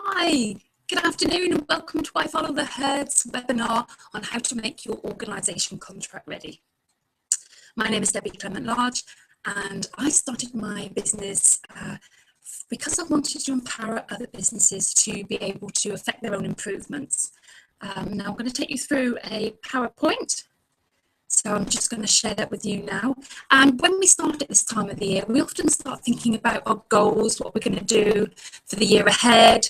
Hi, good afternoon and welcome to I Follow the Herd's webinar on how to make your organisation contract ready. My name is Debbie Clement-Large and I started my business because I wanted to empower other businesses to be able to affect their own improvements. Now I'm going to take you through a PowerPoint. So I'm just going to share that with you now. And when we start at this time of the year, we often start thinking about our goals, what we're going to do for the year ahead.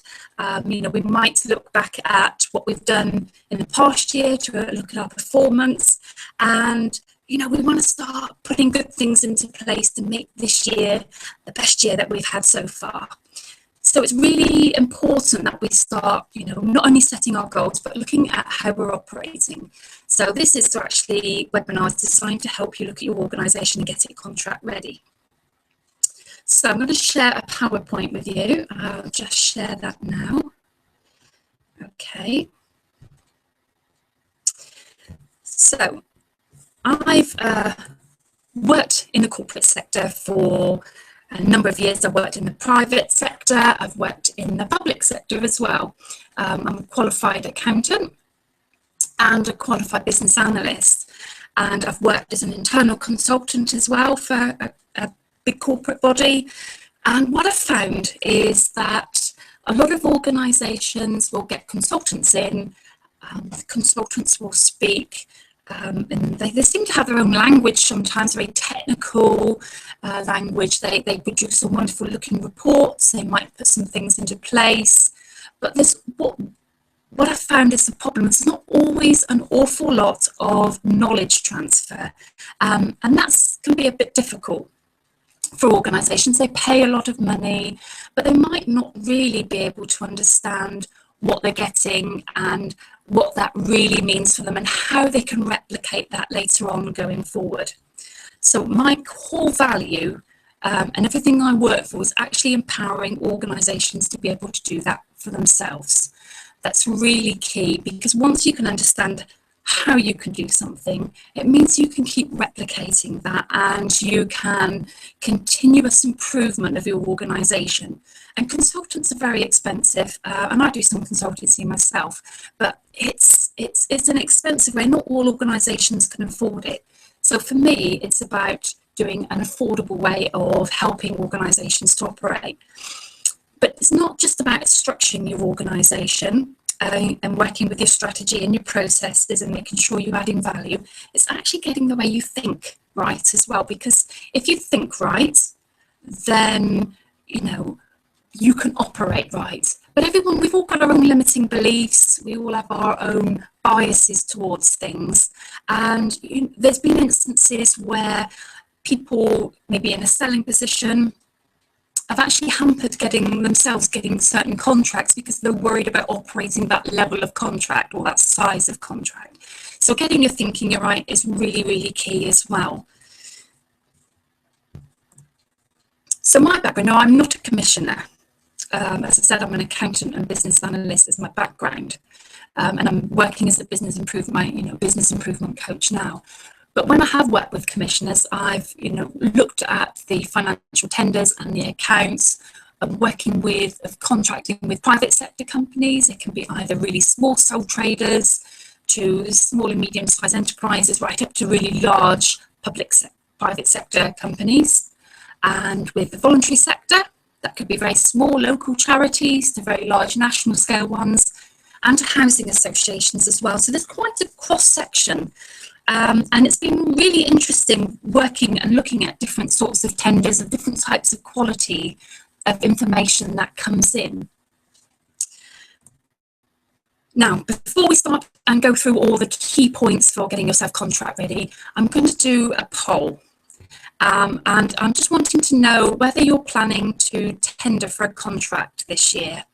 We might look back at what we've done in the past year to look at our performance. And, we want to start putting good things into place to make this year the best year that we've had so far. So it's really important that we start, not only setting our goals, but looking at how we're operating. So this is actually webinars designed to help you look at your organisation and get it contract ready. So I'm going to share a PowerPoint with you. I'll just share that now. Okay. So I've worked in the corporate sector for a number of years. I've worked in the private sector, I've worked in the public sector as well. I'm a qualified accountant and a qualified business analyst, and I've worked as an internal consultant as well for a big corporate body. And what I've found is that a lot of organisations will get consultants in, the consultants will speak, and they seem to have their own language, sometimes very technical language. They produce some wonderful looking reports, they might put some things into place, but there's what I've found is the problem. It's not always an awful lot of knowledge transfer, and that can be a bit difficult for organisations. They pay a lot of money, but they might not really be able to understand what they're getting and what that really means for them and how they can replicate that later on going forward. So my core value and everything I work for is actually empowering organisations to be able to do that for themselves. That's really key, because once you can understand how you can do something, it means you can keep replicating that and you can continuous improvement of your organisation. And consultants are very expensive, and I do some consultancy myself, but it's an expensive way. Not all organisations can afford it. So for me, it's about doing an affordable way of helping organisations to operate. But it's not just about structuring your organisation and working with your strategy and your processes and making sure you're adding value. It's actually getting the way you think right as well, because if you think right, then you can operate right. But we've all got our own limiting beliefs, we all have our own biases towards things, and there's been instances where people maybe in a selling position have actually hampered getting certain contracts because they're worried about operating that level of contract or that size of contract. So getting your thinking right is really, really key as well. So my background, now I'm not a commissioner. As I said, I'm an accountant and business analyst as my background, and I'm working as a business improvement coach now. But when I have worked with commissioners, I've looked at the financial tenders and the accounts. I'm working with contracting with private sector companies. It can be either really small sole traders to small and medium-sized enterprises, right up to really large private sector companies. And with the voluntary sector, that could be very small local charities to very large national scale ones, and to housing associations as well. So there's quite a cross section. And it's been really interesting working and looking at different sorts of tenders of different types of quality of information that comes in. Now, before we start and go through all the key points for getting yourself contract ready, I'm going to do a poll. And I'm just wanting to know whether you're planning to tender for a contract this year.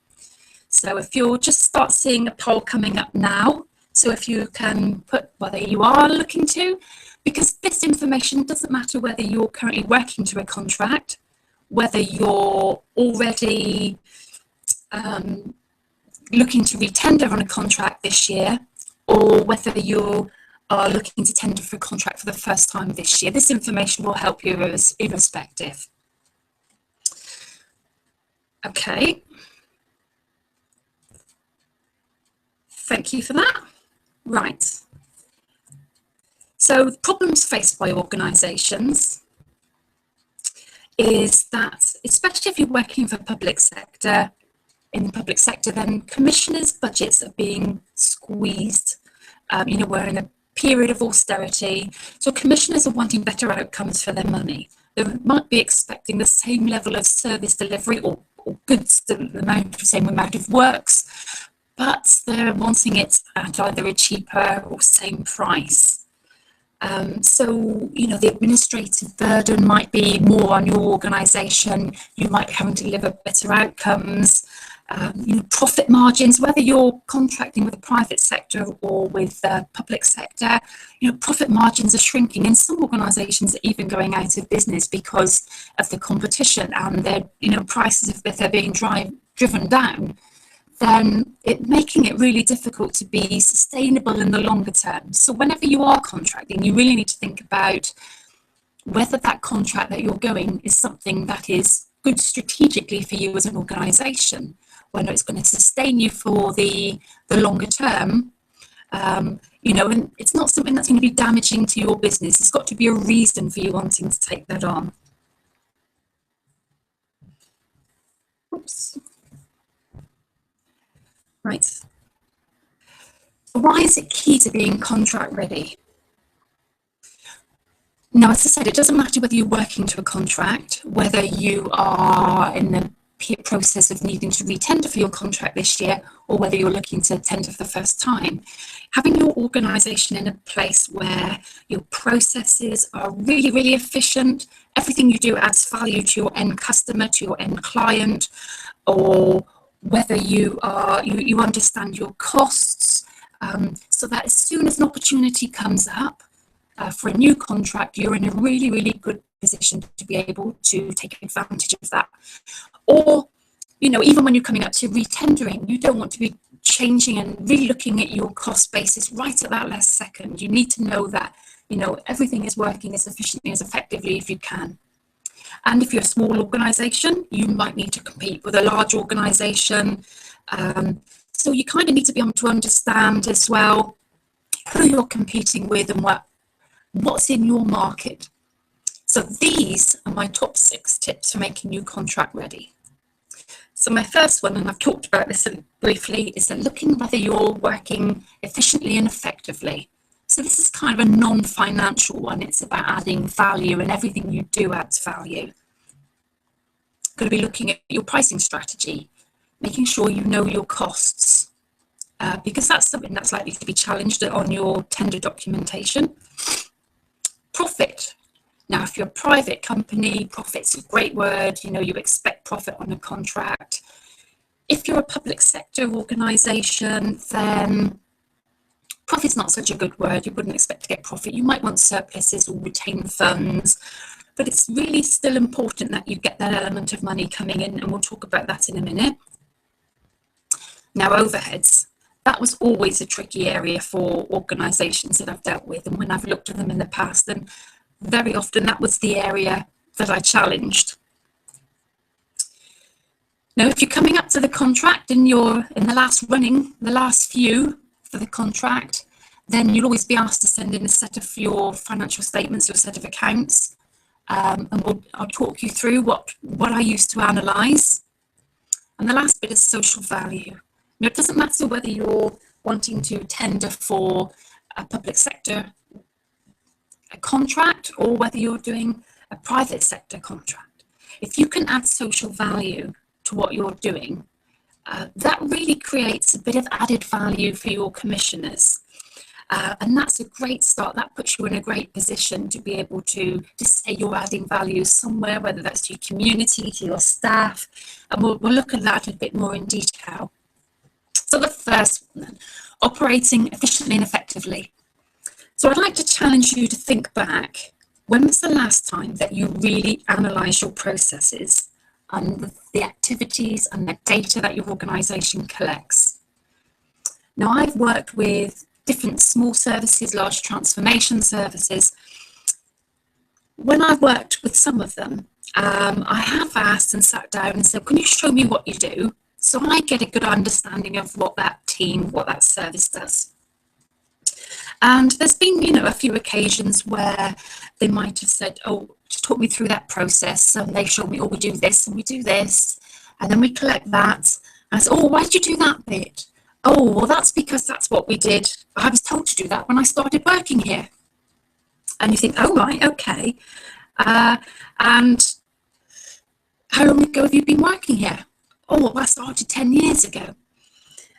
So if you'll just start seeing a poll coming up now, so if you can put whether you are looking to, because this information doesn't matter whether you're currently working to a contract, whether you're already looking to re-tender on a contract this year, or whether you are looking to tender for a contract for the first time this year. This information will help you irrespective. Okay. Thank you for that. Right. So the problems faced by organisations is that, especially if you're working for public sector, in the public sector, then commissioners' budgets are being squeezed. We're in a period of austerity, so commissioners are wanting better outcomes for their money. They might be expecting the same level of service delivery or goods, the same amount of works, but they're wanting it at either a cheaper or same price. The administrative burden might be more on your organisation. You might be having to deliver better outcomes. Profit margins, whether you're contracting with the private sector or with the public sector, profit margins are shrinking. And some organisations are even going out of business because of the competition and their, prices, if they're being driven down, then making it really difficult to be sustainable in the longer term. So whenever you are contracting, you really need to think about whether that contract that you're going is something that is good strategically for you as an organisation, whether it's going to sustain you for the longer term, and it's not something that's going to be damaging to your business. It's got to be a reason for you wanting to take that on. Oops. Right. So why is it key to being contract ready? Now, as I said, it doesn't matter whether you're working to a contract, whether you are in the process of needing to re-tender for your contract this year, or whether you're looking to tender for the first time. Having your organisation in a place where your processes are really, really efficient, everything you do adds value to your end customer, to your end client, or whether you understand your costs, so that as soon as an opportunity comes up for a new contract, you're in a really, really good position to be able to take advantage of that. Or, even when you're coming up to retendering, you don't want to be changing and really looking at your cost basis right at that last second. You need to know that, everything is working as efficiently, as effectively as you can. And if you're a small organisation, you might need to compete with a large organisation. So you kind of need to be able to understand as well who you're competing with and what's in your market. So these are my top 6 tips for making your contract ready. So my first one, and I've talked about this briefly, is that looking whether you're working efficiently and effectively. So this is kind of a non-financial one. It's about adding value, and everything you do adds value. Going to be looking at your pricing strategy, making sure you know your costs, because that's something that's likely to be challenged on your tender documentation. Profit. Now, if you're a private company, profit's a great word. You expect profit on a contract. If you're a public sector organisation, then profit's not such a good word. You wouldn't expect to get profit. You might want surpluses or retained funds, but it's really still important that you get that element of money coming in, and we'll talk about that in a minute. Now, overheads. That was always a tricky area for organisations that I've dealt with, and when I've looked at them in the past, and very often that was the area that I challenged. Now, if you're coming up to the contract and you're in the last few for the contract, then you'll always be asked to send in a set of your financial statements, your set of accounts, and I'll talk you through what I use to analyse. And the last bit is social value. Now, it doesn't matter whether you're wanting to tender for a public sector a contract or whether you're doing a private sector contract. If you can add social value to what you're doing, that really creates a bit of added value for your commissioners. And that's a great start. That puts you in a great position to be able to say you're adding value somewhere, whether that's to your community, to your staff. And we'll look at that a bit more in detail. So the first one, operating efficiently and effectively. So I'd like to challenge you to think back. When was the last time that you really analysed your processes and the activities and the data that your organisation collects? Now, I've worked with different small services, large transformation services. When I've worked with some of them, I have asked and sat down and said, can you show me what you do? So I get a good understanding of what that team what that service does. And there's been, a few occasions where they might have said, oh, just talk me through that process. And they showed me, oh, we do this and we do this, and then we collect that. And I said, oh, why did you do that bit? Oh, well, that's because that's what we did. I was told to do that when I started working here. And you think, oh, right, okay. And how long ago have you been working here? Oh, well, I started 10 years ago.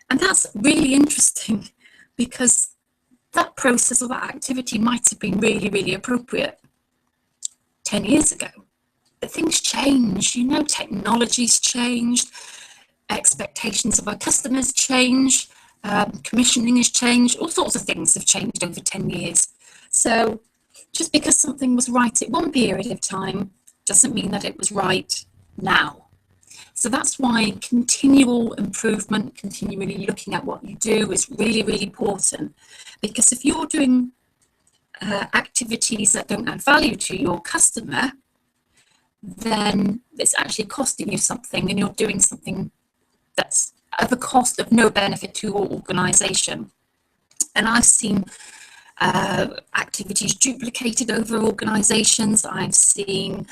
And that's really interesting, because that process or that activity might have been really, really appropriate 10 years ago. But things change, technology's changed, expectations of our customers change, commissioning has changed, all sorts of things have changed over 10 years. So just because something was right at one period of time doesn't mean that it was right now. So that's why continual improvement, continually looking at what you do is really, really important. Because if you're doing activities that don't add value to your customer, then it's actually costing you something, and you're doing something that's at the cost of no benefit to your organisation. And I've seen activities duplicated over organisations. I've seen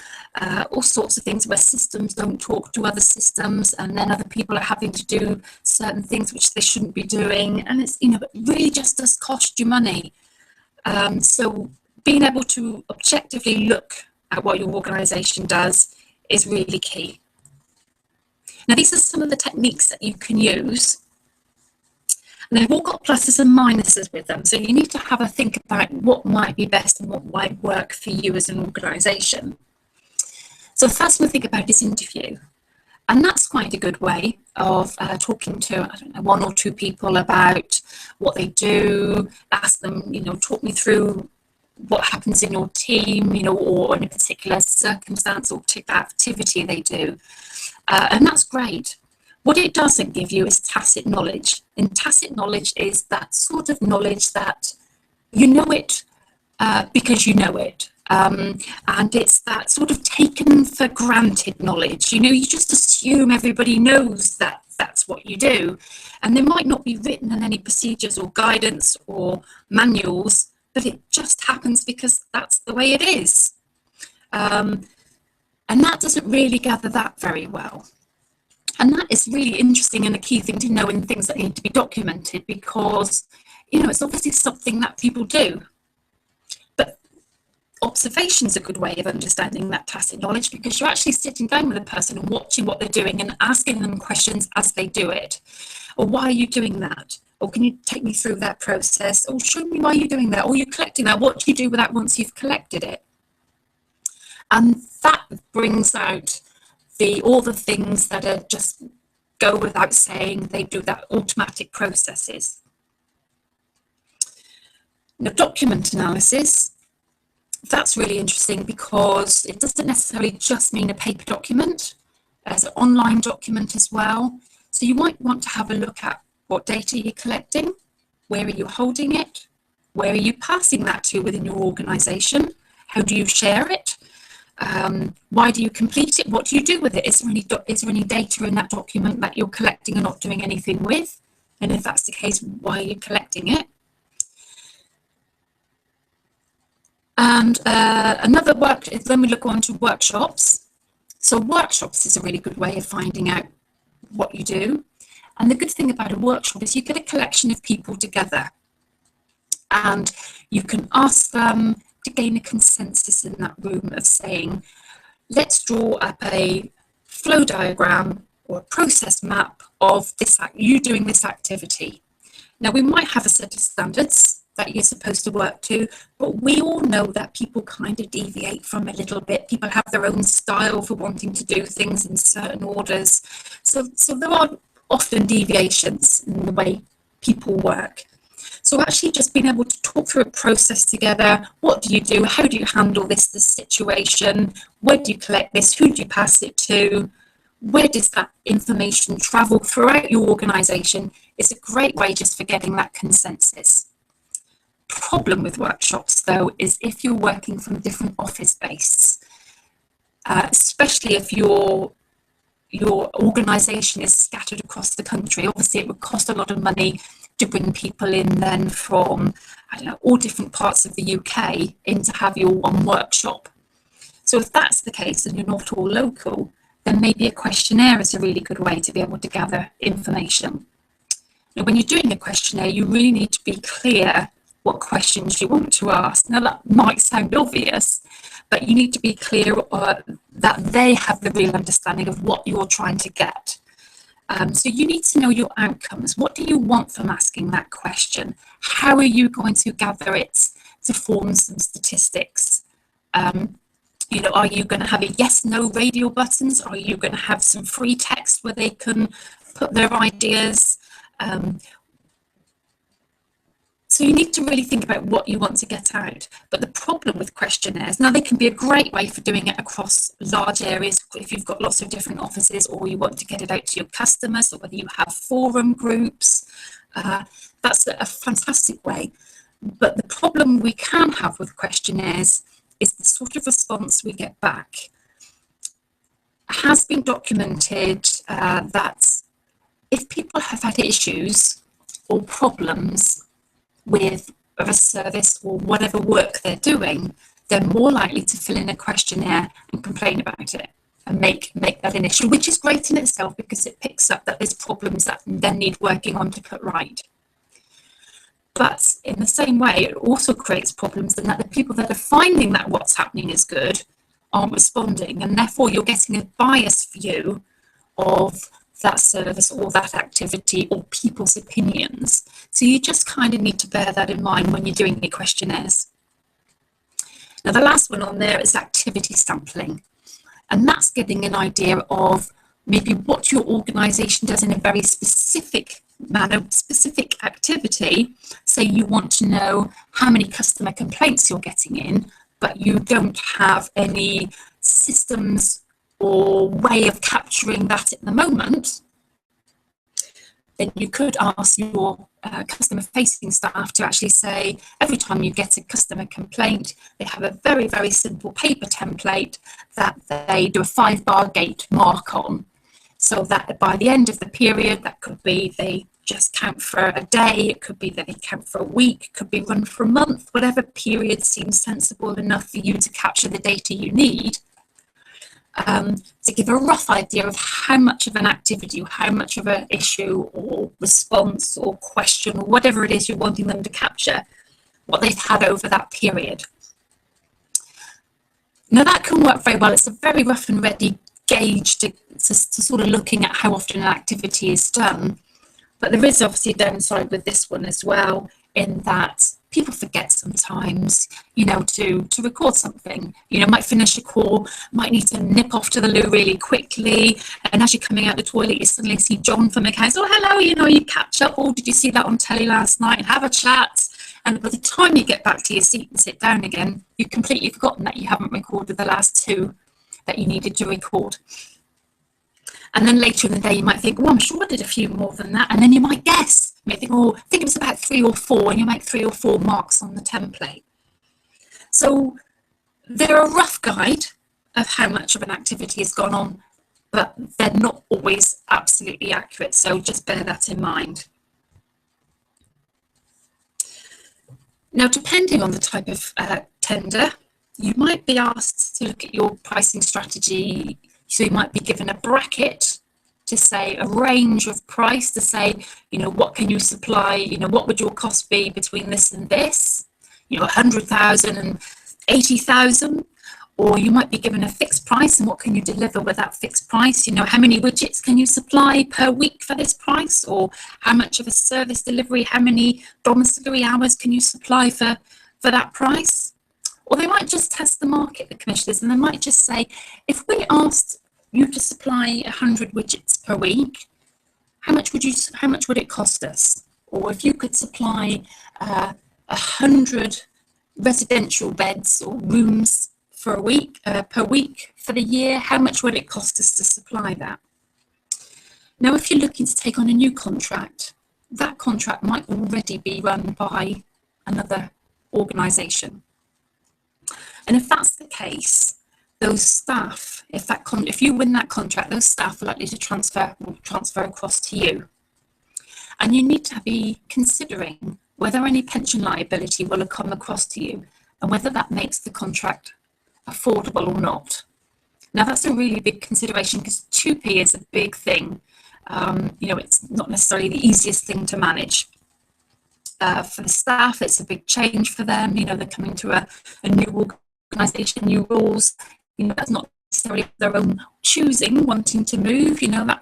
all sorts of things where systems don't talk to other systems, and then other people are having to do certain things which they shouldn't be doing, and it's it really just does cost you money. So being able to objectively look at what your organisation does is really key. Now, these are some of the techniques that you can use. And they've all got pluses and minuses with them. So you need to have a think about what might be best and what might work for you as an organisation. So the first one to think about is interview. And that's quite a good way of talking to, one or two people about what they do, ask them, talk me through what happens in your team, or in a particular circumstance or particular activity they do. And that's great. What it doesn't give you is tacit knowledge. And tacit knowledge is that sort of knowledge that you know it because you know it. And it's that sort of taken for granted knowledge. You just assume everybody knows that that's what you do. And there might not be written in any procedures or guidance or manuals, but it just happens because that's the way it is. And that doesn't really gather that very well. And that is really interesting and a key thing to know in things that need to be documented, because, it's obviously something that people do. But observation is a good way of understanding that tacit knowledge, because you're actually sitting down with a person and watching what they're doing and asking them questions as they do it. Or why are you doing that? Or can you take me through that process? Or show me why you're doing that. Or you're collecting that. What do you do with that once you've collected it? And that brings out all the things that are just go without saying. They do that automatic processes. Now, document analysis, that's really interesting, because it doesn't necessarily just mean a paper document. There's an online document as well. So you might want to have a look at what data you're collecting, where are you holding it, where are you passing that to within your organisation, how do you share it? Why do you complete it? What do you do with it? Is there any data in that document that you're collecting and not doing anything with? And if that's the case, why are you collecting it? And another work is then we look on to workshops. So workshops is a really good way of finding out what you do. And the good thing about a workshop is you get a collection of people together, and you can ask them to gain a consensus in that room of saying, let's draw up a flow diagram or a process map of you doing this activity. Now, we might have a set of standards that you're supposed to work to, but we all know that people kind of deviate from a little bit. People have their own style for wanting to do things in certain orders. So there are often deviations in the way people work. So actually just being able to talk through a process together. What do you do? How do you handle this situation? Where do you collect this? Who do you pass it to? Where does that information travel throughout your organisation? Is a great way just for getting that consensus. Problem with workshops, though, is if you're working from different office spaces, especially if you're your organisation is scattered across the country. Obviously, it would cost a lot of money to bring people in then from, I don't know, all different parts of the UK in to have your one workshop. So if that's the case and you're not all local, then maybe a questionnaire is a really good way to be able to gather information. Now, when you're doing a questionnaire, you really need to be clear what questions you want to ask. Now, that might sound obvious, but you need to be clear that they have the real understanding of what you're trying to get. So you need to know your outcomes. What do you want from asking that question? How are you going to gather it to form some statistics? You know, are you going to have a yes/no radio buttons? Are you going to have some free text where they can put their ideas? So you need to really think about what you want to get out. But the problem with questionnaires, now they can be a great way for doing it across large areas if you've got lots of different offices, or you want to get it out to your customers, or whether you have forum groups. That's a fantastic way. But the problem we can have with questionnaires is the sort of response we get back. It has been documented that if people have had issues or problems with a service or whatever work they're doing, they're more likely to fill in a questionnaire and complain about it and make that an issue, which is great in itself because it picks up that there's problems that then need working on to put right. But in the same way, it also creates problems in that the people that are finding that what's happening is good aren't responding, and therefore you're getting a biased view of that service or that activity or people's opinions. So you just kind of need to bear that in mind when you're doing your questionnaires. Now, the last one on there is activity sampling, and that's getting an idea of maybe what your organisation does in a very specific manner, specific activity. Say you want to know how many customer complaints you're getting in, but you don't have any systems or way of capturing that at the moment, then you could ask your customer facing staff to actually say, every time you get a customer complaint, they have a very, very simple paper template that they do a 5-bar gate mark on. So that by the end of the period, that could be they just count for a day, it could be that they count for a week, it could be run for a month, whatever period seems sensible enough for you to capture the data you need. To give a rough idea of how much of an activity, how much of an issue or response or question or whatever it is you're wanting them to capture, what they've had over that period. Now that can work very well. It's a very rough and ready gauge to sort of looking at how often an activity is done. But there is obviously a downside with this one as well, in that people forget sometimes, you know, to record something. You know, might finish a call, might need to nip off to the loo really quickly, and as you're coming out the toilet, you suddenly see John from accounts. Oh, hello, you know, you catch up. Oh, did you see that on telly last night? And have a chat. And by the time you get back to your seat and sit down again, you've completely forgotten that you haven't recorded the last 2 that you needed to record. And then later in the day, you might think, well, I'm sure I did a few more than that. And then you might guess. You might think, oh, I think it was about 3 or 4, and you make 3 or 4 marks on the template. So they're a rough guide of how much of an activity has gone on, but they're not always absolutely accurate. So just bear that in mind. Now, depending on the type of tender, you might be asked to look at your pricing strategy. So you might be given a bracket to say a range of price to say, you know, what can you supply? You know, what would your cost be between this and this? You know, 100,000 and 80,000. Or you might be given a fixed price, and what can you deliver with that fixed price? You know, how many widgets can you supply per week for this price? Or how much of a service delivery, how many domiciliary hours can you supply for that price? Or they might just test the market, the commissioners, and they might just say, if we asked you to supply 100 widgets per week, how much would it cost us? Or if you could supply 100 residential beds or rooms for a week, per week for the year, how much would it cost us to supply that? Now, if you're looking to take on a new contract, that contract might already be run by another organisation. And if that's the case, those staff, if you win that contract, those staff are likely to transfer across to you. And you need to be considering whether any pension liability will come across to you and whether that makes the contract affordable or not. Now, that's a really big consideration because 2p is a big thing. It's not necessarily the easiest thing to manage. For the staff, it's a big change for them. They're coming to a new organisation, new rules. That's not necessarily their own choosing, wanting to move.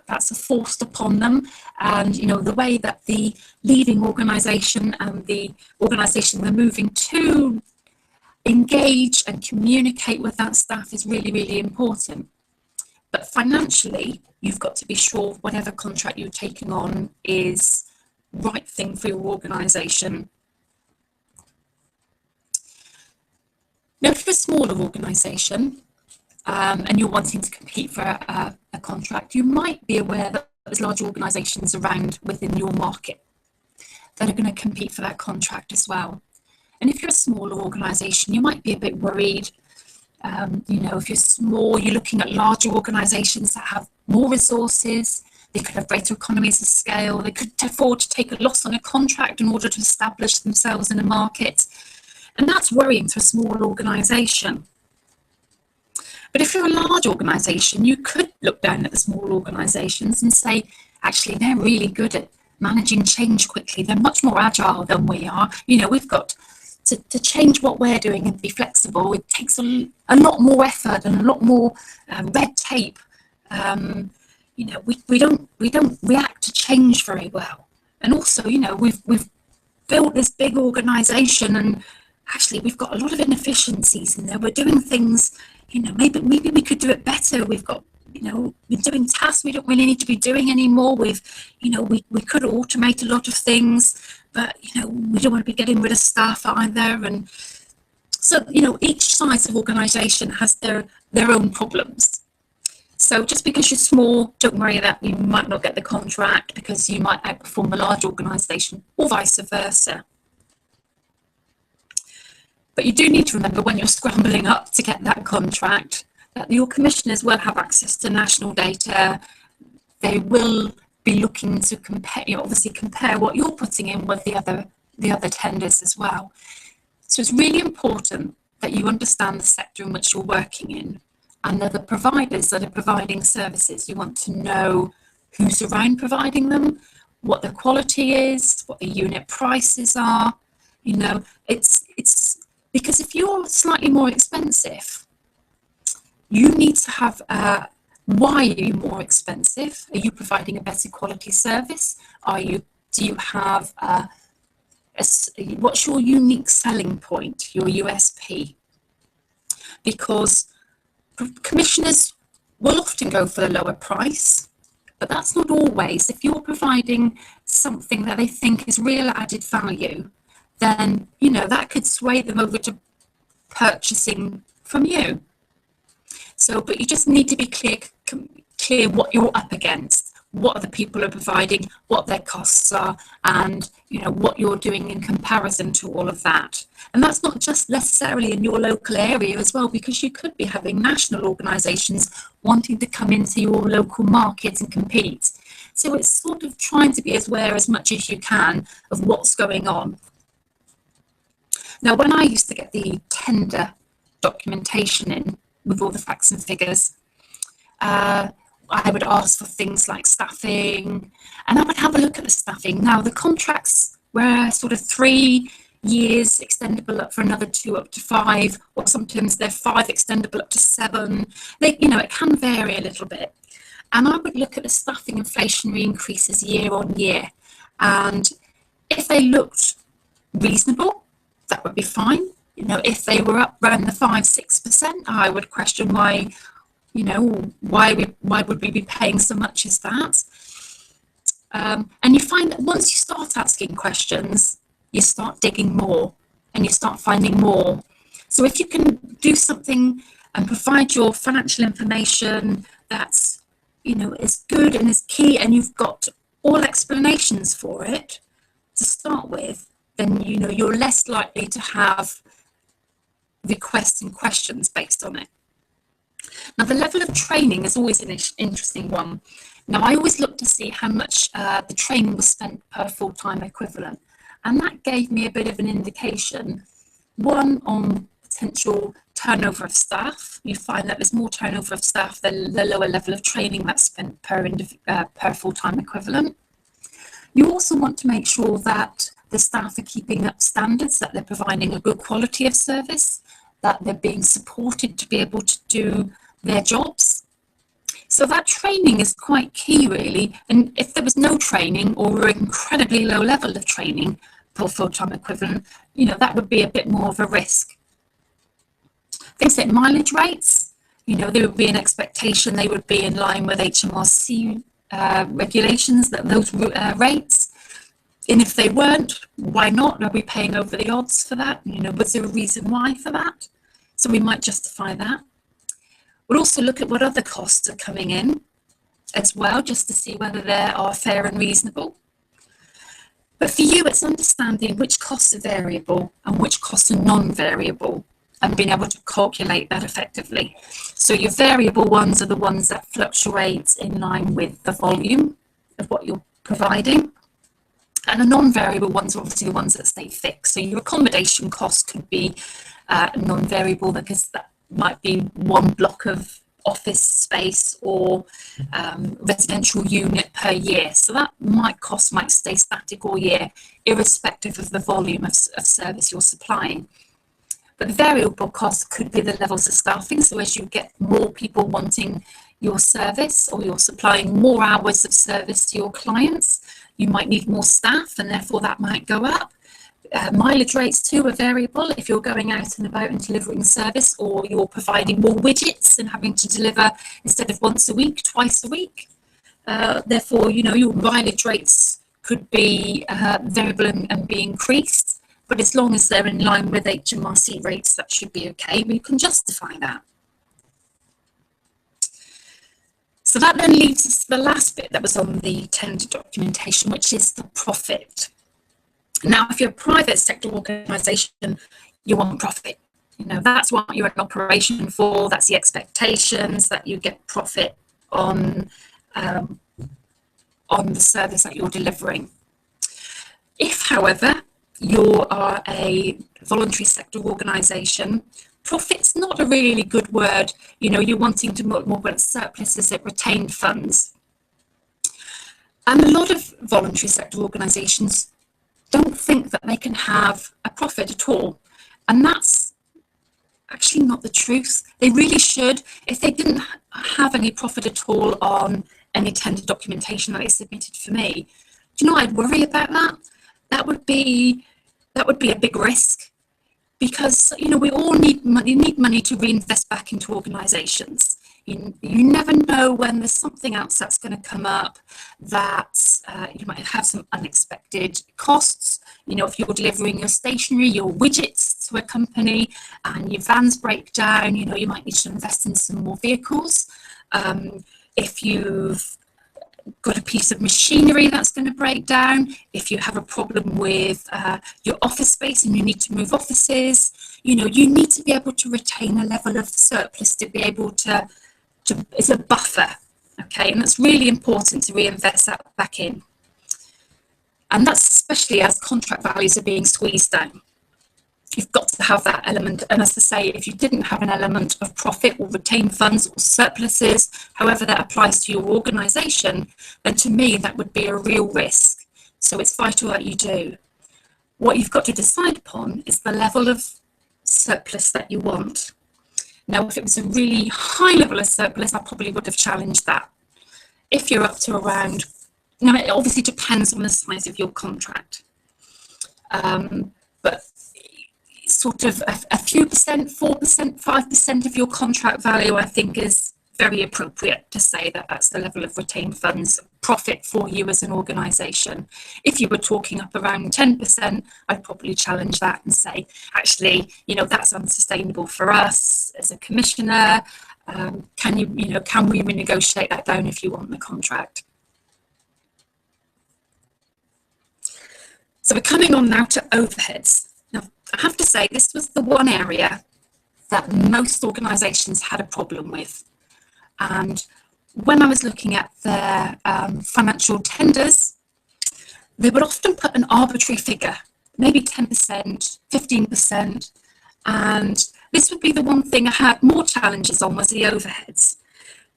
That's forced upon them. And, the way that the leaving organisation and the organisation they're moving to engage and communicate with that staff is really, really important. But financially, you've got to be sure whatever contract you're taking on is right thing for your organisation. Now, if you're a smaller organisation and you're wanting to compete for a contract, you might be aware that there's large organisations around within your market that are going to compete for that contract as well. And if you're a smaller organisation, you might be a bit worried. If you're small, you're looking at larger organisations that have more resources. They could have greater economies of scale. They could afford to take a loss on a contract in order to establish themselves in a market. And that's worrying to a small organisation. But if you're a large organisation, you could look down at the small organisations and say, actually, they're really good at managing change quickly. They're much more agile than we are. We've got to change what we're doing and be flexible. It takes a lot more effort and a lot more red tape. We don't react to change very well. And also, we've built this big organisation, and actually we've got a lot of inefficiencies in there. We're doing things, maybe we could do it better. We've got, we're doing tasks we don't really need to be doing anymore. We could automate a lot of things, but we don't want to be getting rid of staff either. And so, each size of organisation has their own problems. So just because you're small, don't worry that you might not get the contract because you might outperform a large organisation, or vice versa. But you do need to remember when you're scrambling up to get that contract that your commissioners will have access to national data. They will be looking to compare what you're putting in with the other tenders as well. So it's really important that you understand the sector in which you're working in, and the providers that are providing services. You want to know who's around providing them, what the quality is, what the unit prices are. It's because if you're slightly more expensive, you need to have why are you more expensive? Are you providing a better quality service? Do you have what's your unique selling point, your USP? Because commissioners will often go for a lower price, but that's not always. If you're providing something that they think is real added value, then that could sway them over to purchasing from you. So, but you just need to be clear what you're up against, what other people are providing, what their costs are, and what you're doing in comparison to all of that. And that's not just necessarily in your local area as well, because you could be having national organisations wanting to come into your local market and compete. So it's sort of trying to be aware as much as you can of what's going on. Now, when I used to get the tender documentation in with all the facts and figures, I would ask for things like staffing, and I would have a look at the staffing. Now, the contracts were sort of 3 years extendable up for another 2 up to 5, or sometimes they're 5 extendable up to 7. It can vary a little bit. And I would look at the staffing inflationary increases year on year. And if they looked reasonable, that would be fine. If they were up around the 5-6%, I would question why would we be paying so much as that? And you find that once you start asking questions, you start digging more and you start finding more. So if you can do something and provide your financial information that's, is good and is key, and you've got all explanations for it to start with, then, you're less likely to have requests and questions based on it. Now, the level of training is always an interesting one. Now, I always look to see how much the training was spent per full-time equivalent, and that gave me a bit of an indication. One, on potential turnover of staff. You find that there's more turnover of staff than the lower level of training that's spent per full-time equivalent. You also want to make sure that the staff are keeping up standards, that they're providing a good quality of service, that they're being supported to be able to do their jobs. So that training is quite key, really. And if there was no training or an incredibly low level of training for full-time equivalent, that would be a bit more of a risk. Things like mileage rates, there would be an expectation they would be in line with HMRC regulations, those rates. And if they weren't, why not? Are we paying over the odds for that? Was there a reason why for that? So we might justify that. We'll also look at what other costs are coming in as well, just to see whether they are fair and reasonable. But for you, it's understanding which costs are variable and which costs are non-variable, and being able to calculate that effectively. So your variable ones are the ones that fluctuate in line with the volume of what you're providing. And the non-variable ones are obviously the ones that stay fixed. So your accommodation cost could be non-variable, because that might be one block of office space or residential unit per year. So that cost might stay static all year, irrespective of the volume of service you're supplying. But the variable cost could be the levels of staffing. So as you get more people wanting your service, or you're supplying more hours of service to your clients, you might need more staff, and therefore that might go up. Mileage rates too are variable. If you're going out and about and delivering service, or you're providing more widgets and having to deliver instead of once a week, twice a week. Therefore, your mileage rates could be variable and be increased. But as long as they're in line with HMRC rates, that should be okay. We can justify that. So that then leads us to the last bit that was on the tender documentation, which is the profit. Now, if you're a private sector organisation, you want profit. That's what you're in operation for. That's the expectations, that you get profit on the service that you're delivering. If, however, you are a voluntary sector organisation, profit's not a really good word. You're wanting to look more at surpluses at retained funds. And a lot of voluntary sector organisations don't think that they can have a profit at all. And that's actually not the truth. They really should. If they didn't have any profit at all on any tender documentation that they submitted for me, do you know, I'd worry about that. That would be a big risk, because we all need money. You need money to reinvest back into organisations. You never know when there's something else that's going to come up, that you might have some unexpected costs. If you're delivering your stationery, your widgets to a company, and your vans break down, you might need to invest in some more vehicles. If you've got a piece of machinery that's going to break down, if you have a problem with your office space and you need to move offices, you need to be able to retain a level of surplus to be able to it's a buffer, okay? And that's really important to reinvest that back in. And that's especially as contract values are being squeezed down. You've got to have that element. And as I say, if you didn't have an element of profit or retained funds or surpluses, however that applies to your organisation, then to me that would be a real risk. So it's vital that you do. What you've got to decide upon is the level of surplus that you want. Now, if it was a really high level of surplus, I probably would have challenged that. If you're up to around, it obviously depends on the size of your contract. But sort of a few percent, 4%, 5% of your contract value, I think is very appropriate to say that that's the level of retained funds profit for you as an organisation. If you were talking up around 10%, I'd probably challenge that and say, actually, that's unsustainable for us as a commissioner. Can we renegotiate that down if you want the contract? So we're coming on now to overheads. Now, I have to say, this was the one area that most organisations had a problem with. And when I was looking at their financial tenders, they would often put an arbitrary figure, maybe 10%, 15%, and this would be the one thing I had more challenges on, was the overheads,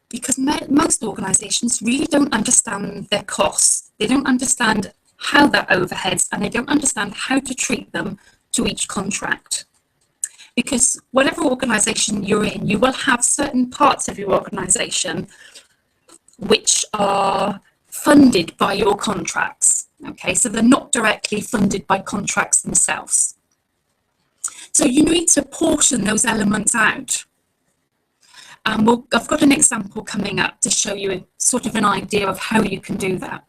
because most organisations really don't understand their costs. They don't understand how they're overheads, and they don't understand how to treat them to each contract. Because whatever organisation you're in, you will have certain parts of your organisation which are funded by your contracts. Okay, so they're not directly funded by contracts themselves. So you need to portion those elements out. I've got an example coming up to show you sort of an idea of how you can do that.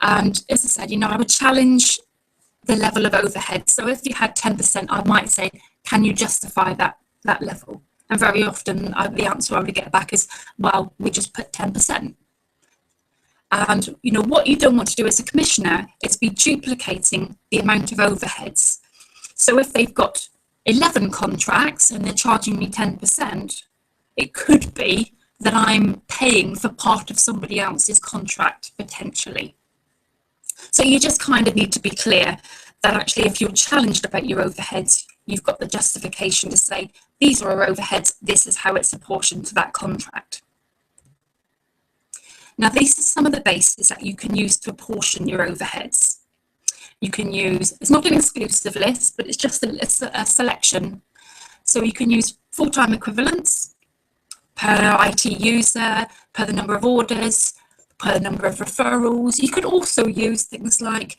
And as I said, I would challenge the level of overhead. So if you had 10%, I might say, can you justify that level? And very often the answer I would get back is, well, we just put 10%. And what you don't want to do as a commissioner is be duplicating the amount of overheads. So if they've got 11 contracts and they're charging me 10%, it could be that I'm paying for part of somebody else's contract potentially. So you just kind of need to be clear that actually if you're challenged about your overheads, you've got the justification to say, these are our overheads, this is how it's apportioned to that contract. Now, these are some of the bases that you can use to apportion your overheads. You can use, it's not an exclusive list, but it's just a selection. So you can use full-time equivalents per IT user, per the number of orders, per the number of referrals. You could also use things like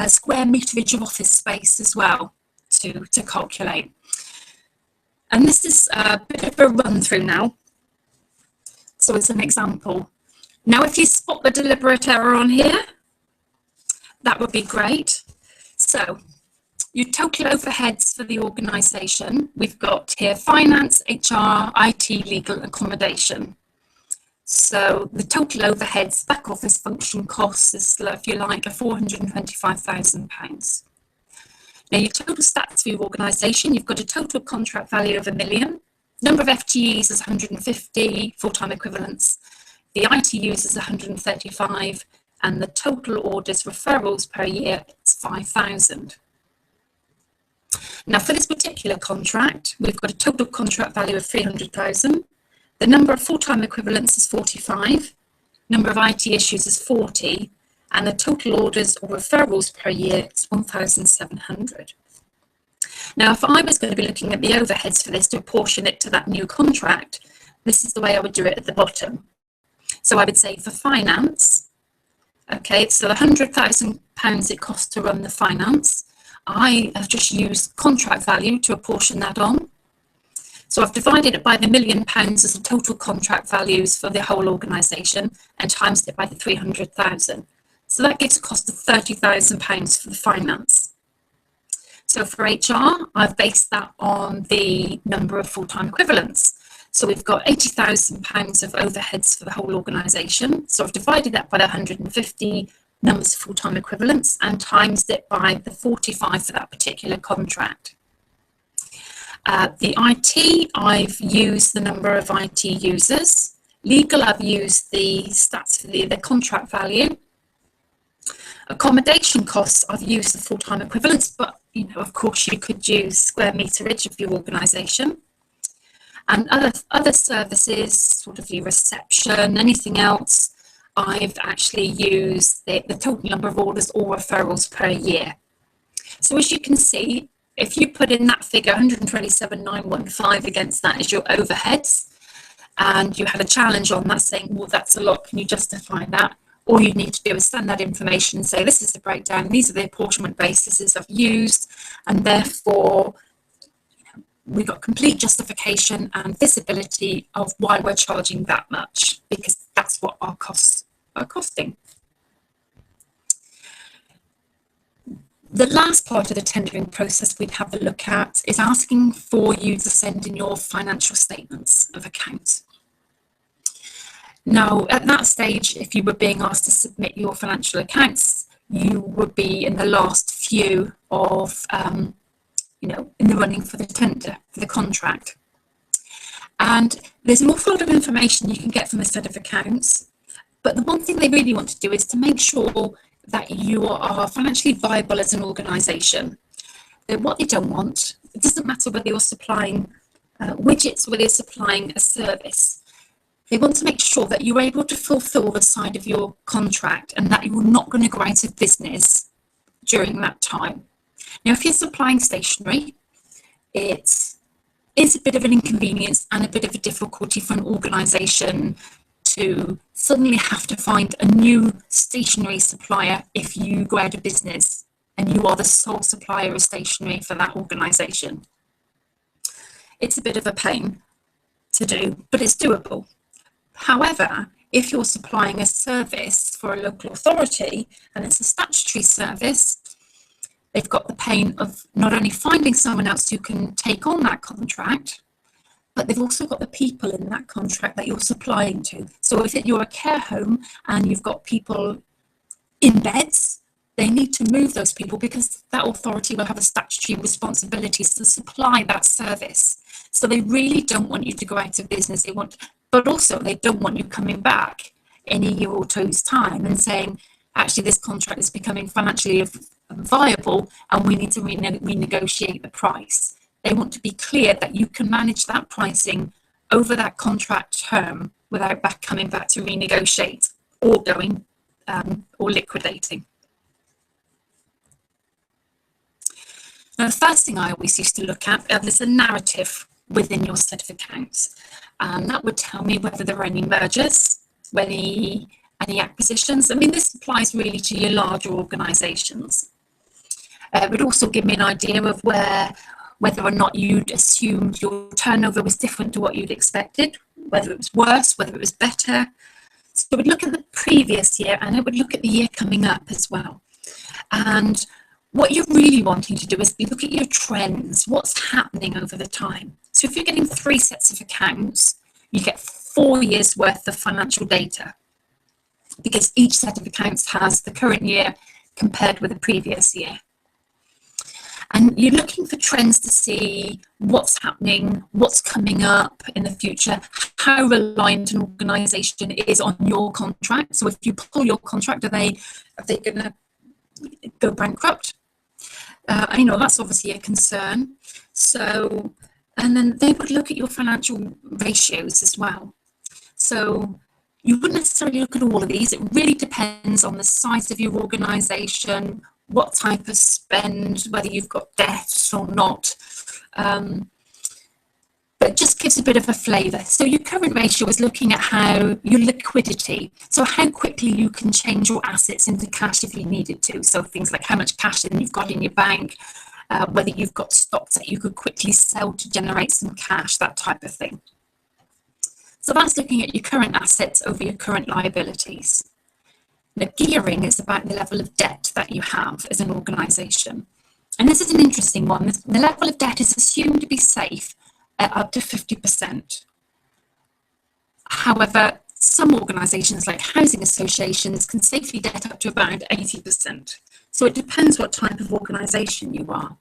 square meterage of office space as well to calculate. And this is a bit of a run through now. So as an example, now if you spot the deliberate error on here, that would be great. So your total overheads for the organisation, we've got here finance, HR, IT, legal, accommodation. So the total overheads, back office function costs is, if you like, £425,000. Now your total stats for your organisation, you've got a total contract value of £1 million. Number of FTEs is 150, full-time equivalents. The IT users 135, and the total orders referrals per year is 5,000. Now for this particular contract, we've got a total contract value of 300,000. The number of full-time equivalents is 45. Number of IT issues is 40. And the total orders or referrals per year is 1,700. Now, if I was going to be looking at the overheads for this to apportion it to that new contract, this is the way I would do it at the bottom. So I would say for finance, okay, so the £100,000 it costs to run the finance, I have just used contract value to apportion that on. So I've divided it by the £1 million as the total contract values for the whole organisation and times it by the 300,000. So that gives a cost of £30,000 for the finance. So for HR, I've based that on the number of full-time equivalents. So we've got £80,000 of overheads for the whole organisation. So I've divided that by the 150 numbers of full-time equivalents and times it by the 45 for that particular contract. The IT, I've used the number of IT users. Legal, I've used the stats for the contract value. Accommodation costs, I've used the full-time equivalents, but of course you could use square meterage of your organisation. And other services, sort of your reception, anything else, I've actually used the total number of orders or referrals per year. So as you can see, if you put in that figure, 127,915 against that as your overheads, and you had a challenge on that saying, well, that's a lot, can you justify that? All you need to do is send that information and say, this is the breakdown, these are the apportionment bases I've used, and therefore we've got complete justification and visibility of why we're charging that much, because that's what our costs are costing. The last part of the tendering process we'd have a look at is asking for you to send in your financial statements of account. Now, at that stage, if you were being asked to submit your financial accounts, you would be in the last few of, in the running for the tender, for the contract. And there's an awful lot of information you can get from a set of accounts. But the one thing they really want to do is to make sure that you are financially viable as an organisation. What they don't want, it doesn't matter whether you're supplying widgets or whether you're supplying a service. They want to make sure that you're able to fulfil the side of your contract and that you're not going to go out of business during that time. Now, if you're supplying stationery, it is a bit of an inconvenience and a bit of a difficulty for an organisation to suddenly have to find a new stationery supplier if you go out of business and you are the sole supplier of stationery for that organisation. It's a bit of a pain to do, but it's doable. However, if you're supplying a service for a local authority and it's a statutory service, they've got the pain of not only finding someone else who can take on that contract, but they've also got the people in that contract that you're supplying to. So if you're a care home and you've got people in beds, they need to move those people because that authority will have a statutory responsibility to supply that service. So they really don't want you to go out of business. But also they don't want you coming back in a year or two's time and saying, actually, this contract is becoming financially viable and we need to renegotiate the price. They want to be clear that you can manage that pricing over that contract term without coming back to renegotiate or going or liquidating. Now, the first thing I always used to look at is a narrative within your set of accounts. And that would tell me whether there are any mergers, any acquisitions. I mean, this applies really to your larger organisations. It would also give me an idea of whether or not you'd assumed your turnover was different to what you'd expected, whether it was worse, whether it was better. So it would look at the previous year and it would look at the year coming up as well. And what you're really wanting to do is look at your trends, what's happening over the time. So if you're getting 3 sets of accounts, you get 4 years worth of financial data because each set of accounts has the current year compared with the previous year. And you're looking for trends to see what's happening, what's coming up in the future, how reliant an organisation is on your contract. So if you pull your contract, are they going to go bankrupt? That's obviously a concern. So, and then they would look at your financial ratios as well. So you wouldn't necessarily look at all of these. It really depends on the size of your organisation, what type of spend, whether you've got debts or not. But it just gives a bit of a flavour. So your current ratio is looking at how your liquidity, so how quickly you can change your assets into cash if you needed to. So things like how much cash you've got in your bank, whether you've got stocks that you could quickly sell to generate some cash, that type of thing. So that's looking at your current assets over your current liabilities. Now, gearing is about the level of debt that you have as an organisation. And this is an interesting one. The level of debt is assumed to be safe at up to 50%. However, some organisations like housing associations can safely debt up to about 80%. So it depends what type of organisation you are.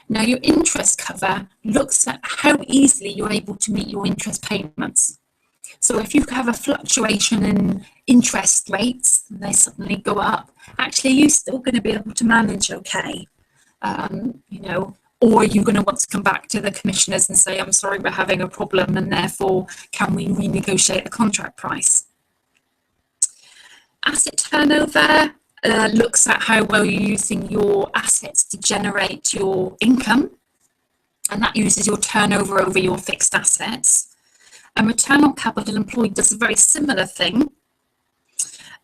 Now, your interest cover looks at how easily you're able to meet your interest payments. So if you have a fluctuation in interest rates, and they suddenly go up, actually you're still going to be able to manage okay, or you're going to want to come back to the commissioners and say, I'm sorry, we're having a problem and therefore can we renegotiate the contract price? Asset turnover looks at how well you're using your assets to generate your income, and that uses your turnover over your fixed assets. And return on capital employed does a very similar thing,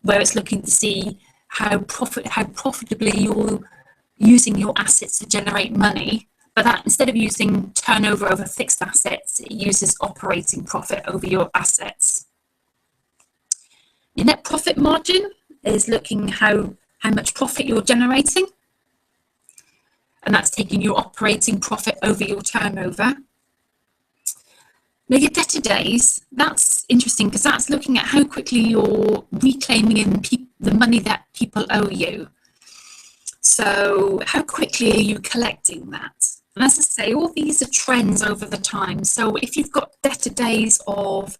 where it's looking to see how profitably you're using your assets to generate money, but that instead of using turnover over fixed assets, it uses operating profit over your assets. Your net profit margin is looking how much profit you're generating, and that's taking your operating profit over your turnover. Now, your debtor days, that's interesting because that's looking at how quickly you're reclaiming in the money that people owe you. So how quickly are you collecting that? And as I say, all these are trends over the time. So if you've got debtor days of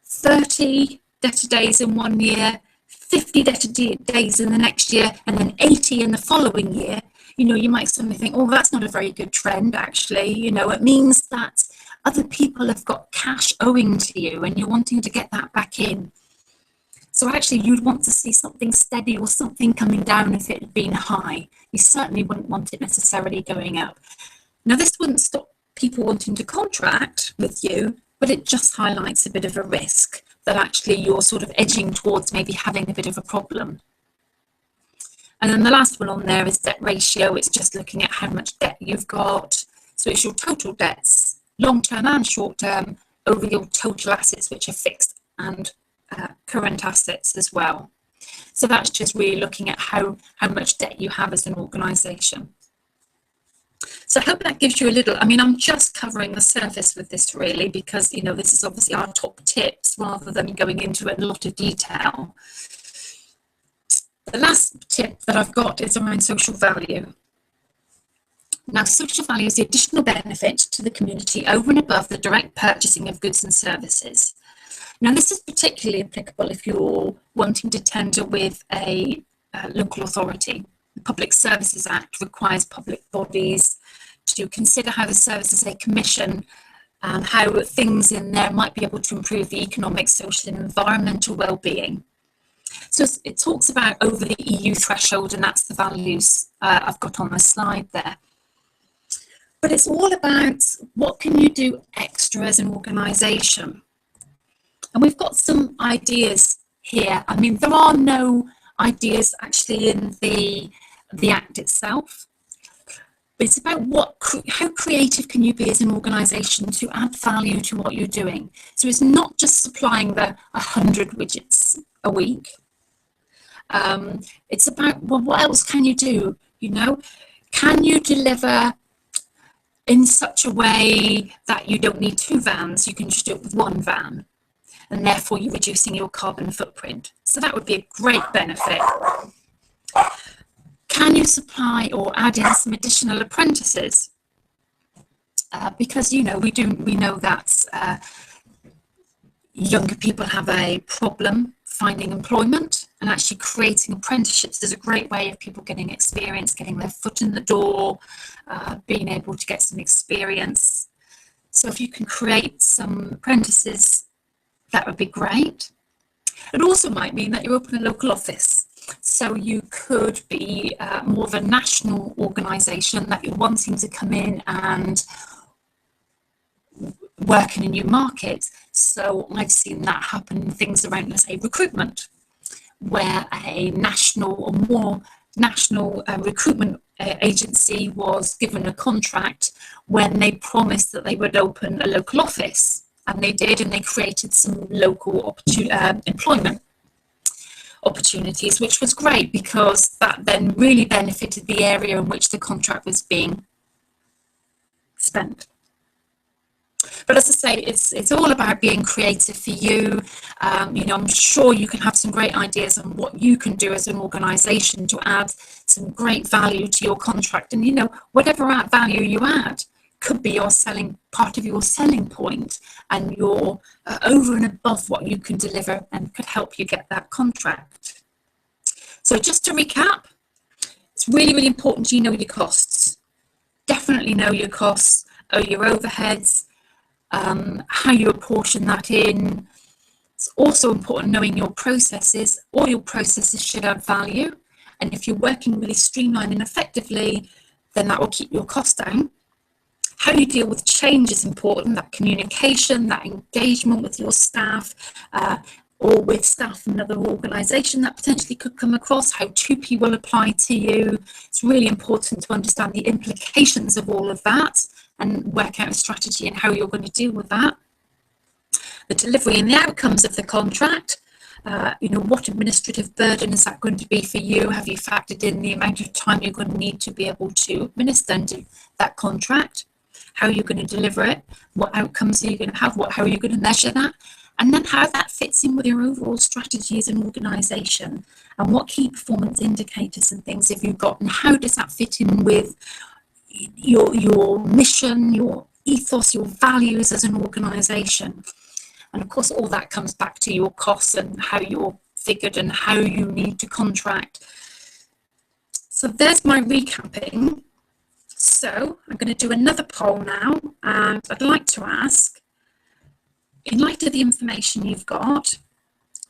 30 debtor days in 1 year, 50 debtor days in the next year, and then 80 in the following year, you might suddenly think, oh, that's not a very good trend, actually. It means that other people have got cash owing to you and you're wanting to get that back in. So actually, you'd want to see something steady or something coming down if it had been high. You certainly wouldn't want it necessarily going up. Now, this wouldn't stop people wanting to contract with you, but it just highlights a bit of a risk that actually you're sort of edging towards maybe having a bit of a problem. And then the last one on there is debt ratio. It's just looking at how much debt you've got. So it's your total debts, long-term and short-term, over your total assets, which are fixed and current assets as well. So that's just really looking at how much debt you have as an organisation. So I hope that gives you a little, I'm just covering the surface with this really, because, this is obviously our top tips rather than going into a lot of detail. The last tip that I've got is around social value. Now, social value is the additional benefit to the community over and above the direct purchasing of goods and services. Now, this is particularly applicable if you're wanting to tender with a local authority. The Public Services Act requires public bodies to consider how the services they commission, how things in there might be able to improve the economic, social and environmental well-being. So it talks about over the EU threshold, and that's the values I've got on the slide there. But it's all about what can you do extra as an organisation. And we've got some ideas here. There are no ideas actually in the Act itself. But it's about how creative can you be as an organisation to add value to what you're doing. So it's not just supplying the 100 widgets a week. It's about, well, what else can you do? Can you deliver in such a way that you don't need 2 vans? You can just do it with 1 van, and therefore you're reducing your carbon footprint. So that would be a great benefit. Can you supply or add in some additional apprentices? Because we know that younger people have a problem finding employment, and actually creating apprenticeships is a great way of people getting experience, getting their foot in the door, being able to get some experience. So if you can create some apprentices, that would be great. It also might mean that you open a local office. So you could be more of a national organisation that you're wanting to come in and work in a new market. So I've seen that happen in things around, let's say, recruitment, where a national or more national recruitment agency was given a contract when they promised that they would open a local office. And they did, and they created some local employment opportunities, which was great because that then really benefited the area in which the contract was being spent. But as I say, it's all about being creative for you. I'm sure you can have some great ideas on what you can do as an organisation to add some great value to your contract. And whatever value you add could be part of your selling point, and you're over and above what you can deliver, and could help you get that contract. So just to recap, it's really, really important you know your costs. Definitely know your costs, your overheads, how you apportion that in. It's also important knowing your processes. All your processes should add value, and if you're working really streamlined and effectively, then that will keep your costs down. How you deal with change is important, that communication, that engagement with your staff, or with staff from another organisation that potentially could come across, how 2P will apply to you. It's really important to understand the implications of all of that and work out a strategy and how you're going to deal with that. The delivery and the outcomes of the contract. What administrative burden is that going to be for you? Have you factored in the amount of time you're going to need to be able to administer that contract? How are you going to deliver it? What outcomes are you going to have? How are you going to measure that? And then how that fits in with your overall strategy as an organisation, and what key performance indicators and things have you got, and how does that fit in with your mission, your ethos, your values as an organisation. And of course, all that comes back to your costs and how you're figured and how you need to contract. So there's my recapping. So I'm going to do another poll now, and I'd like to ask, in light of the information you've got,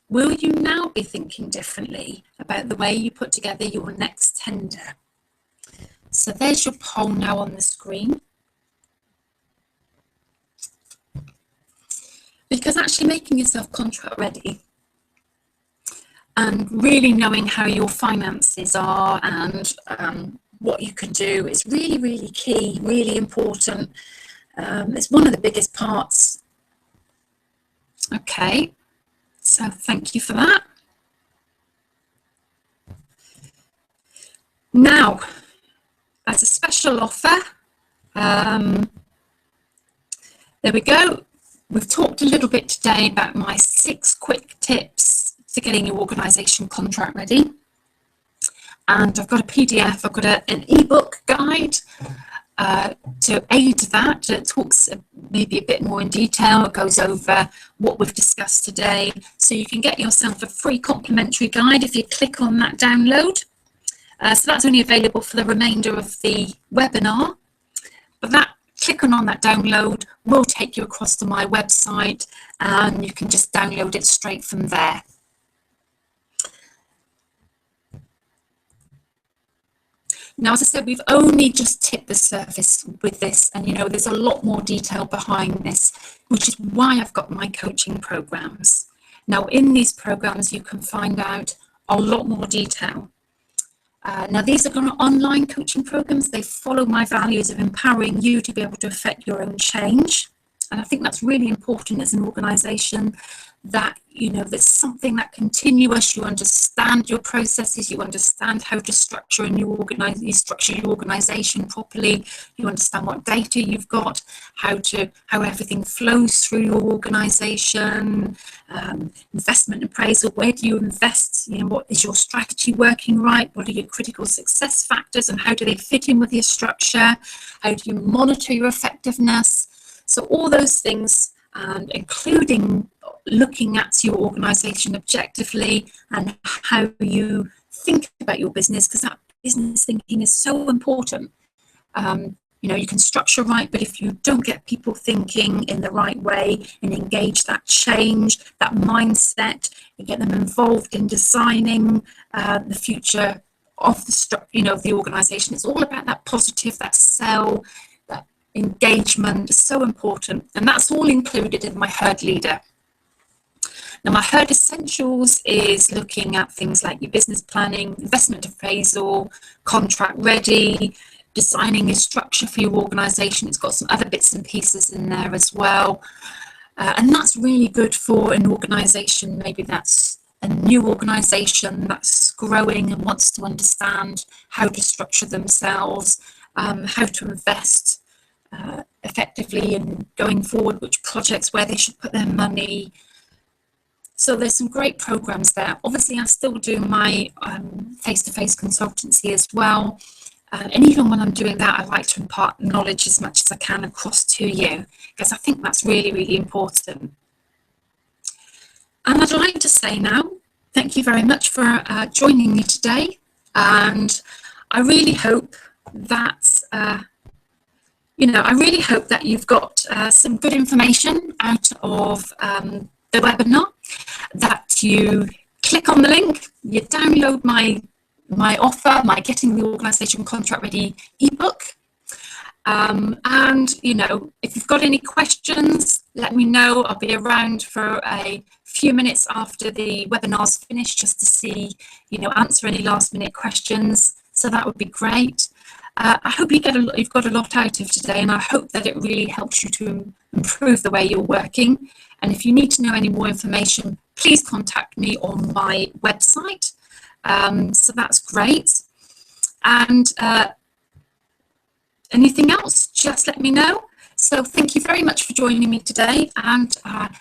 will you now be thinking differently about the way you put together your next tender? So there's your poll now on the screen. Because actually making yourself contract ready and really knowing how your finances are and what you can do is really, really key, really important. It's one of the biggest parts. Okay, so thank you for that. Now, as a special offer, there we go. We've talked a little bit today about my 6 quick tips for getting your organisation contract ready. And I've got a PDF, I've got an ebook guide to aid that. It talks maybe a bit more in detail. It goes over what we've discussed today. So you can get yourself a free complimentary guide if you click on that download. So that's only available for the remainder of the webinar. But that clicking on that download will take you across to my website and you can just download it straight from there. Now, as I said, we've only just tipped the surface with this, and there's a lot more detail behind this, which is why I've got my coaching programs. Now, in these programs, you can find out a lot more detail. Now, these are online coaching programs. They follow my values of empowering you to be able to affect your own change. And I think that's really important as an organisation, that, there's something that continuous, you understand your processes, you understand how to structure you structure your organisation properly, you understand what data you've got, how everything flows through your organisation, investment appraisal, where do you invest, what is your strategy working right, what are your critical success factors and how do they fit in with your structure, how do you monitor your effectiveness. So all those things, and including looking at your organisation objectively and how you think about your business, because that business thinking is so important. You can structure right, but if you don't get people thinking in the right way and engage that change, that mindset, and get them involved in designing the future of the organisation, it's all about that positive, that sell, that engagement is so important, and that's all included in my herd leader. Now, my herd essentials is looking at things like your business planning, investment appraisal, contract ready, designing your structure for your organisation. It's got some other bits and pieces in there as well, and that's really good for an organisation. Maybe that's a new organisation that's growing and wants to understand how to structure themselves, how to invest effectively and going forward, which projects, where they should put their money. So there's some great programs there. Obviously, I still do my face-to-face consultancy as well. And even when I'm doing that, I like to impart knowledge as much as I can across to you, because I think that's really, really important. And I'd like to say now, thank you very much for joining me today. And I really hope that I really hope that you've got some good information out of the webinar, that you click on the link, you download my offer, my Getting the Organisation Contract Ready ebook. And, if you've got any questions, let me know. I'll be around for a few minutes after the webinar's finished just to see, answer any last minute questions. So that would be great. I hope you've got a lot out of today, and I hope that it really helps you to improve the way you're working. And if you need to know any more information, please contact me on my website. So that's great. And anything else, just let me know. So thank you very much for joining me today. And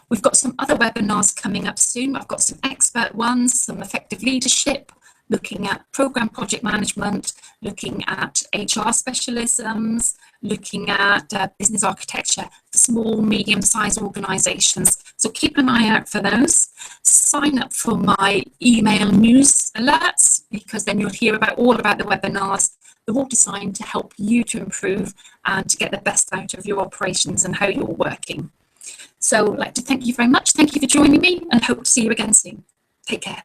we've got some other webinars coming up soon. I've got some expert ones, some effective leadership, looking at program project management, looking at HR specialisms, looking at business architecture for small, medium-sized organisations. So keep an eye out for those. Sign up for my email news alerts, because then you'll hear all about the webinars. They're all designed to help you to improve and to get the best out of your operations and how you're working. So I'd like to thank you very much. Thank you for joining me, and hope to see you again soon. Take care.